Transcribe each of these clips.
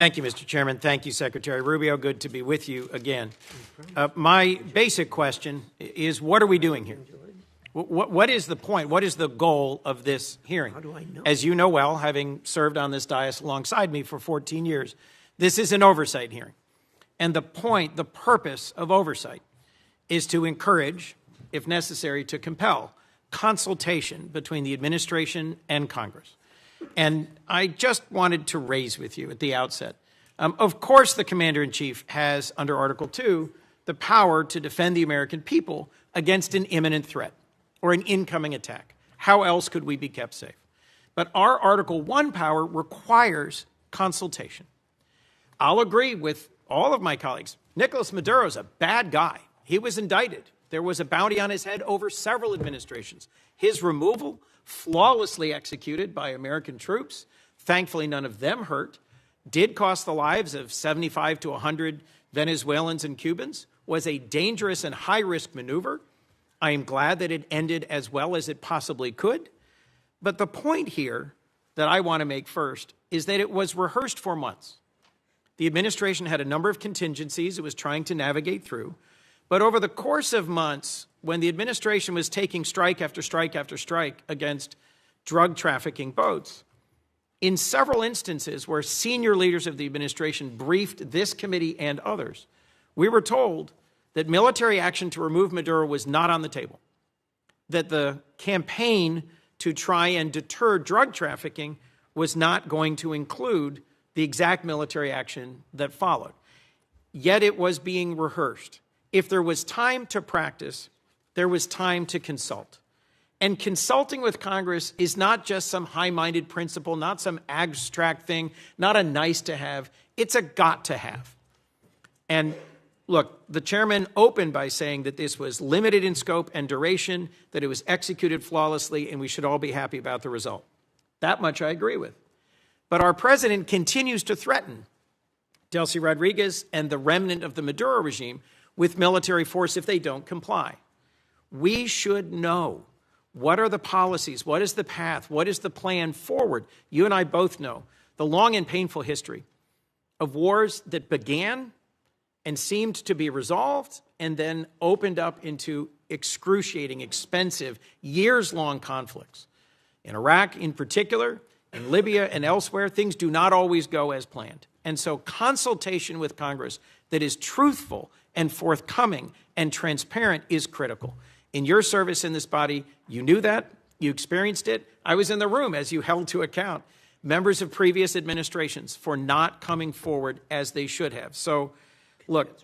Thank you, Mr. Chairman. Thank you, Secretary Rubio. Good to be with you again. My basic question is, what are we doing here? What is the point? What is the goal of this hearing? How do I know? As you know well, having served on this dais alongside me for 14 years, this is an oversight hearing. And the purpose of oversight is to encourage, if necessary, to compel consultation between the administration and Congress. And I just wanted to raise with you at the outset, of course the Commander-in-Chief has, under Article 2, the power to defend the American people against an imminent threat or an incoming attack. How else could we be kept safe? But our Article 1 power requires consultation. I'll agree with all of my colleagues. Nicolás Maduro is a bad guy. He was indicted. There was a bounty on his head over several administrations. His removal, flawlessly executed by American troops, thankfully none of them hurt, did cost the lives of 75 to 100 Venezuelans and Cubans, was a dangerous and high-risk maneuver. I am glad that it ended as well as it possibly could. But the point here that I want to make first is that it was rehearsed for months. The administration had a number of contingencies it was trying to navigate through. But over the course of months, when the administration was taking strike after strike after strike against drug trafficking boats, in several instances where senior leaders of the administration briefed this committee and others, we were told that military action to remove Maduro was not on the table, that the campaign to try and deter drug trafficking was not going to include the exact military action that followed. Yet it was being rehearsed. If there was time to practice, there was time to consult. And consulting with Congress is not just some high-minded principle, not some abstract thing, not a nice to have. It's a got to have. And look, the chairman opened by saying that this was limited in scope and duration, that it was executed flawlessly, and we should all be happy about the result. That much I agree with. But our president continues to threaten Delcy Rodriguez and the remnant of the Maduro regime with military force if they don't comply. We should know what are the policies, what is the path, what is the plan forward. You and I both know the long and painful history of wars that began and seemed to be resolved and then opened up into excruciating, expensive, years-long conflicts. In Iraq in particular, in Libya and elsewhere, things do not always go as planned. And so consultation with Congress that is truthful and forthcoming and transparent is critical. In your service in this body, you knew that, you experienced it. I was in the room as you held to account members of previous administrations for not coming forward as they should have. So, look,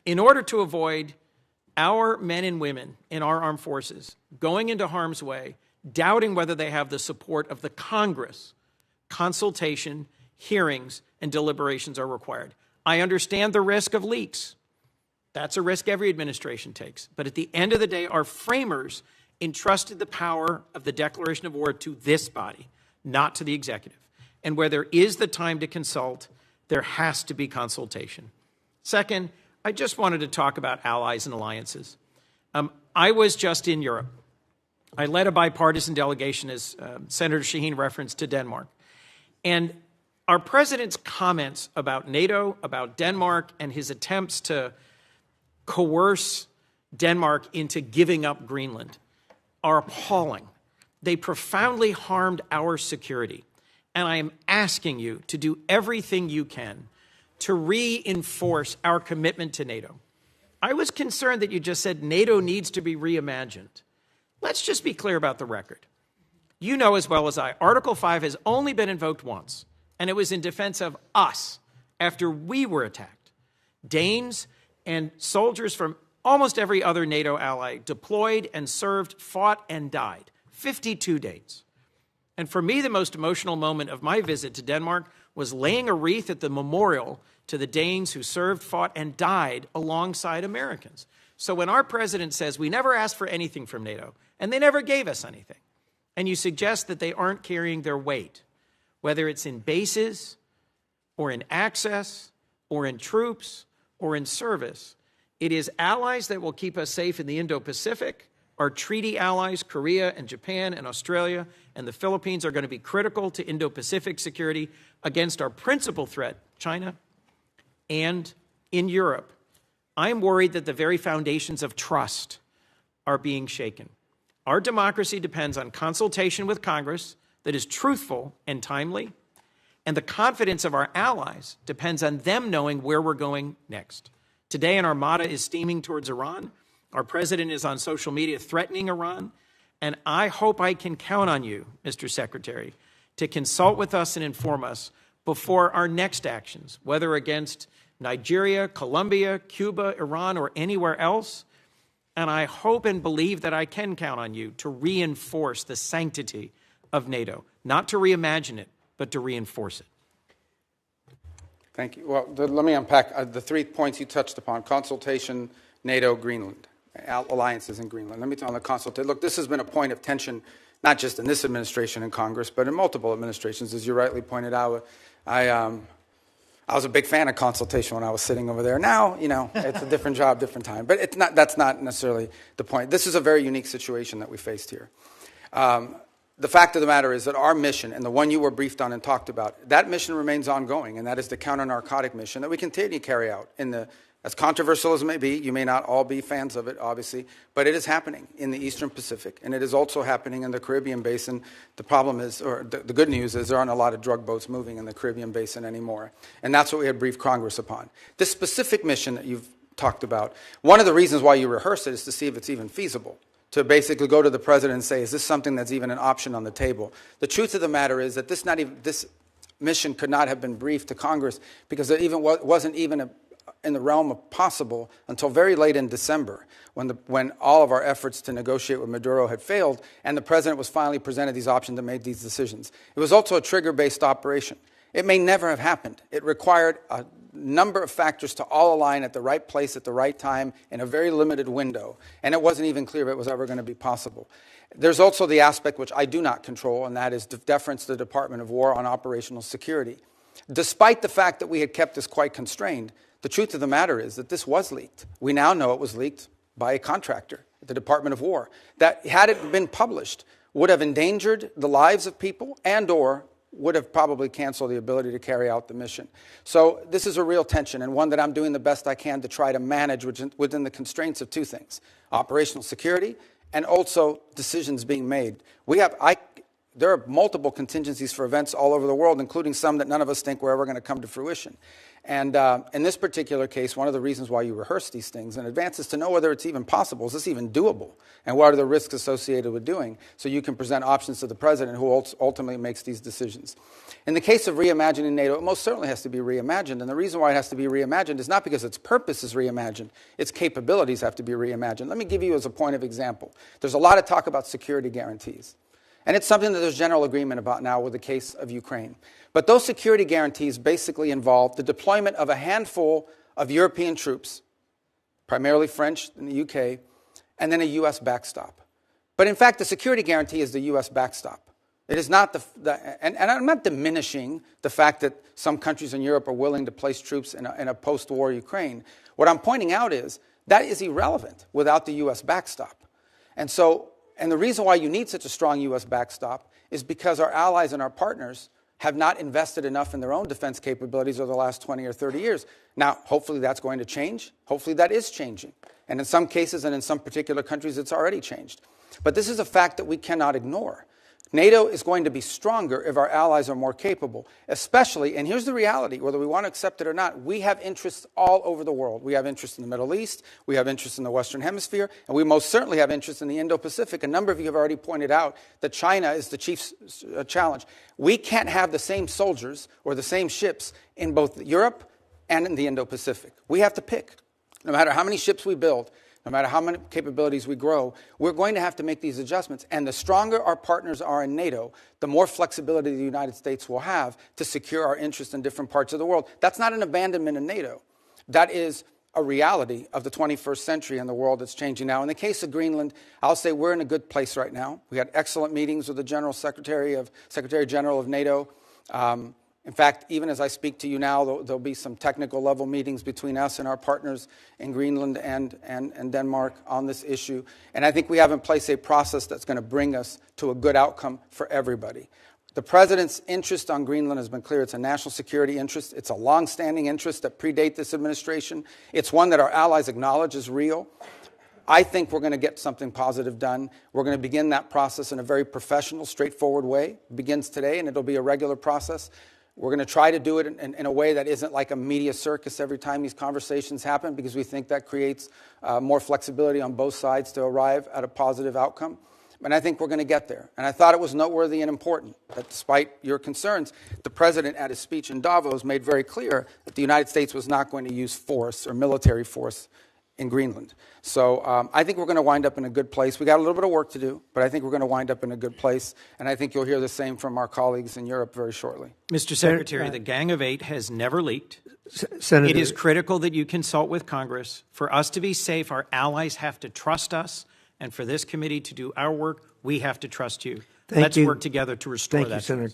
in order to avoid our men and women in our armed forces going into harm's way, doubting whether they have the support of the Congress, consultation, hearings, and deliberations are required. I understand the risk of leaks. That's a risk every administration takes. But at the end of the day, our framers entrusted the power of the declaration of war to this body, not to the executive. And where there is the time to consult, there has to be consultation. Second, I just wanted to talk about allies and alliances. I was just in Europe. I led a bipartisan delegation, as Senator Shaheen referenced, to Denmark. And our president's comments about NATO, about Denmark, and his attempts to coerce Denmark into giving up Greenland are appalling. They profoundly harmed our security. And I am asking you to do everything you can to reinforce our commitment to NATO. I was concerned that you just said NATO needs to be reimagined. Let's just be clear about the record. You know as well as I, Article 5 has only been invoked once, and it was in defense of us after we were attacked. Danes and soldiers from almost every other NATO ally deployed and served, fought, and died. 52 days. And for me, the most emotional moment of my visit to Denmark was laying a wreath at the memorial to the Danes who served, fought, and died alongside Americans. So when our president says we never asked for anything from NATO, and they never gave us anything, and you suggest that they aren't carrying their weight, whether it's in bases or in access or in troops or in service, it is allies that will keep us safe in the Indo-Pacific. Our treaty allies, Korea and Japan and Australia and the Philippines, are going to be critical to Indo-Pacific security against our principal threat China, and in Europe, I'm worried that the very foundations of trust are being shaken. Our democracy depends on consultation with Congress that is truthful and timely, and the confidence of our allies depends on them knowing where we're going next. Today, an armada is steaming towards Iran. Our president is on social media threatening Iran, and I hope I can count on you, Mr. Secretary, to consult with us and inform us before our next actions, whether against Nigeria, Colombia, Cuba, Iran, or anywhere else. And I hope and believe that I can count on you to reinforce the sanctity of NATO, not to reimagine it, but to reinforce it. Thank you. Well, let me unpack the 3 points you touched upon: consultation, NATO, Greenland, alliances in Greenland. Let me tell you on the consultation. Look, this has been a point of tension, not just in this administration and Congress, but in multiple administrations. As you rightly pointed out, I was a big fan of consultation when I was sitting over there. Now, it's a different job, different time. But that's not necessarily the point. This is a very unique situation that we faced here. The fact of the matter is that our mission, and the one you were briefed on and talked about, that mission remains ongoing, and that is the counter-narcotic mission that we continue to carry out. As controversial as it may be, you may not all be fans of it, obviously, but it is happening in the Eastern Pacific, and it is also happening in the Caribbean Basin. The problem is, or the good news is, there aren't a lot of drug boats moving in the Caribbean Basin anymore, and that's what we had briefed Congress upon. This specific mission that you've talked about, one of the reasons why you rehearse it is to see if it's even feasible, to basically go to the president and say, is this something that's even an option on the table? The truth of the matter is that this mission could not have been briefed to Congress because it wasn't even in the realm of possible until very late in December, when all of our efforts to negotiate with Maduro had failed and the president was finally presented these options and made these decisions. It was also a trigger-based operation. It may never have happened. It required a number of factors to all align at the right place at the right time in a very limited window, and it wasn't even clear if it was ever going to be possible. There's also the aspect which I do not control, and that is deference to the Department of War on operational security. Despite the fact that we had kept this quite constrained, the truth of the matter is that this was leaked. We now know it was leaked by a contractor at the Department of War that, had it been published, would have endangered the lives of people and/or would have probably canceled the ability to carry out the mission. So this is a real tension, and one that I'm doing the best I can to try to manage within the constraints of two things: operational security and also decisions being made. There are multiple contingencies for events all over the world, including some that none of us think were ever going to come to fruition. And in this particular case, one of the reasons why you rehearse these things in advance is to know whether it's even possible. Is this even doable? And what are the risks associated with doing? So you can present options to the president who ultimately makes these decisions. In the case of reimagining NATO, it most certainly has to be reimagined. And the reason why it has to be reimagined is not because its purpose is reimagined. Its capabilities have to be reimagined. Let me give you as a point of example. There's a lot of talk about security guarantees. And it's something that there's general agreement about now with the case of Ukraine. But those security guarantees basically involve the deployment of a handful of European troops, primarily French in the UK, and then a U.S. backstop. But in fact, the security guarantee is the U.S. backstop. It is not and I'm not diminishing the fact that some countries in Europe are willing to place troops in a post-war Ukraine. What I'm pointing out is that is irrelevant without the U.S. backstop. And the reason why you need such a strong U.S. backstop is because our allies and our partners have not invested enough in their own defense capabilities over the last 20 or 30 years. Now, hopefully that's going to change. Hopefully that is changing. And in some cases and in some particular countries, it's already changed. But this is a fact that we cannot ignore. NATO is going to be stronger if our allies are more capable, especially, and here's the reality, whether we want to accept it or not, we have interests all over the world. We have interests in the Middle East, we have interests in the Western Hemisphere, and we most certainly have interests in the Indo-Pacific. A number of you have already pointed out that China is the chief challenge. We can't have the same soldiers or the same ships in both Europe and in the Indo-Pacific. We have to pick. No matter how many ships we build, no matter how many capabilities we grow, we're going to have to make these adjustments. And the stronger our partners are in NATO, the more flexibility the United States will have to secure our interests in different parts of the world. That's not an abandonment of NATO. That is a reality of the 21st century and the world that's changing now. In the case of Greenland, I'll say we're in a good place right now. We had excellent meetings with the Secretary General of NATO. In fact, even as I speak to you now, there'll be some technical level meetings between us and our partners in Greenland and Denmark on this issue. And I think we have in place a process that's going to bring us to a good outcome for everybody. The president's interest on Greenland has been clear. It's a national security interest. It's a longstanding interest that predate this administration. It's one that our allies acknowledge is real. I think we're going to get something positive done. We're going to begin that process in a very professional, straightforward way. It begins today, and it'll be a regular process. We're going to try to do it in a way that isn't like a media circus every time these conversations happen, because we think that creates more flexibility on both sides to arrive at a positive outcome. And I think we're going to get there. And I thought it was noteworthy and important that despite your concerns, the president at his speech in Davos made very clear that the United States was not going to use force or military force in Greenland. So I think we're going to wind up in a good place. We got a little bit of work to do, but I think we're going to wind up in a good place. And I think you'll hear the same from our colleagues in Europe very shortly. Mr. Secretary, the Gang of Eight has never leaked. Senator, It is critical that you consult with Congress. For us to be safe, our allies have to trust us. And for this committee to do our work, we have to trust you. Let's work together to restore that. Thank you, Senator.